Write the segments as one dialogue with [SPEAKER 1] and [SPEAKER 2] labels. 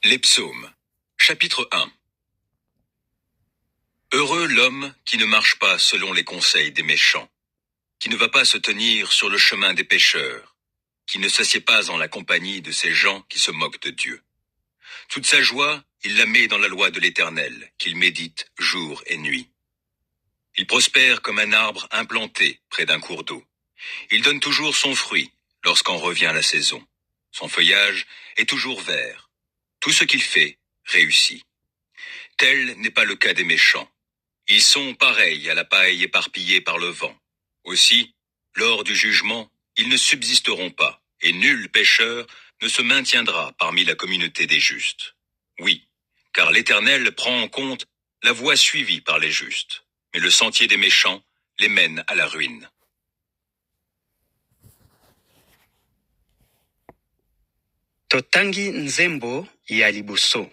[SPEAKER 1] Les psaumes, chapitre 1. Heureux l'homme qui ne marche pas selon les conseils des méchants, qui ne va pas se tenir sur le chemin des pécheurs, qui ne s'assied pas en la compagnie de ces gens qui se moquent de Dieu. Toute sa joie, il la met dans la loi de l'Éternel, qu'il médite jour et nuit. Il prospère comme un arbre implanté près d'un cours d'eau. Il donne toujours son fruit lorsqu'en revient la saison. Son feuillage est toujours vert. Tout ce qu'il fait réussit. Tel n'est pas le cas des méchants. Ils sont pareils à la paille éparpillée par le vent. Aussi, lors du jugement, ils ne subsisteront pas, et nul pécheur ne se maintiendra parmi la communauté des justes. Oui, car l'Éternel prend en compte la voie suivie par les justes, mais le sentier des méchants les mène à la ruine.
[SPEAKER 2] Totangi nzembo ya liboso.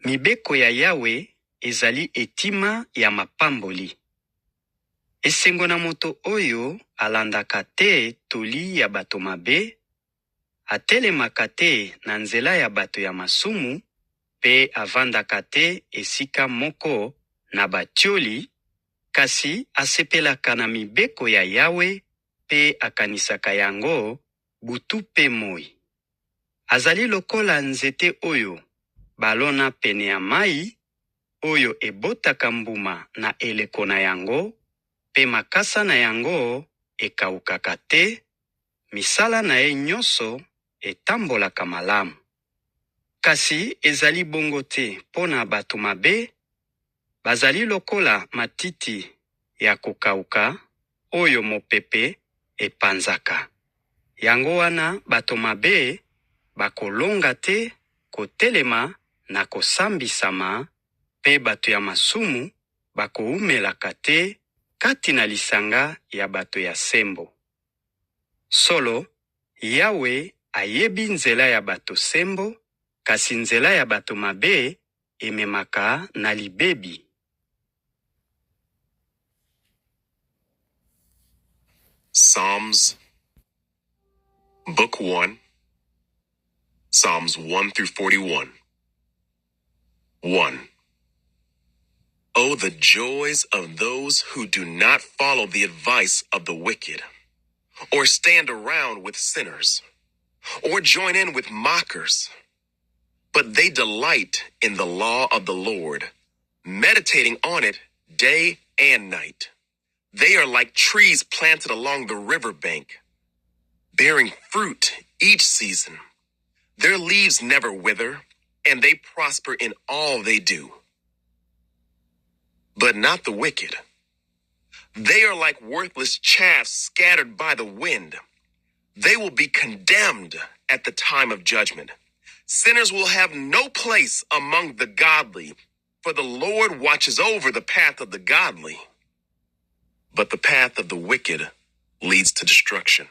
[SPEAKER 2] Mibeko ya Yawe ezali etima ya mapamboli. Esengo na moto oyo alandaka te toli ya bato mabe, atelemaka te na nzela ya bato ya masumu, pe avandaka te esika moko na batioli, kasi asepelaka na mibeko ya Yawe pe akanisaka yango butu pe moi. Azali lokola nzete oyo balona pene ya mai, oyo ebotaka mbuma na eleko na yango, pe makasa na yango ekaukaka te, misala na ye nyonso etambolaka malamu. Kasi ezali bongo te pona bato mabe, bazali lokola matiti ya kokauka, oyo mopepe epanzaka. Yango wana bato mabe bakolonga te kotelema na kosambisama, pe bato ya masumu bakoumelaka te kati na lisanga ya bato ya sembo. Solo, Yawe ayebi nzela ya bato sembo, kasi nzela ya bato mabe ememaka na libebi.
[SPEAKER 3] Psalms, Book 1, Psalms 1 through 41. 1. Oh, the joys of those who do not follow the advice of the wicked, or stand around with sinners, or join in with mockers. But they delight in the law of the Lord, meditating on it day and night. They are like trees planted along the riverbank, bearing fruit each season. Their leaves never wither, and they prosper in all they do. But not the wicked. They are like worthless chaff scattered by the wind. They will be condemned at the time of judgment. Sinners will have no place among the godly, for the Lord watches over the path of the godly. But the path of the wicked leads to destruction.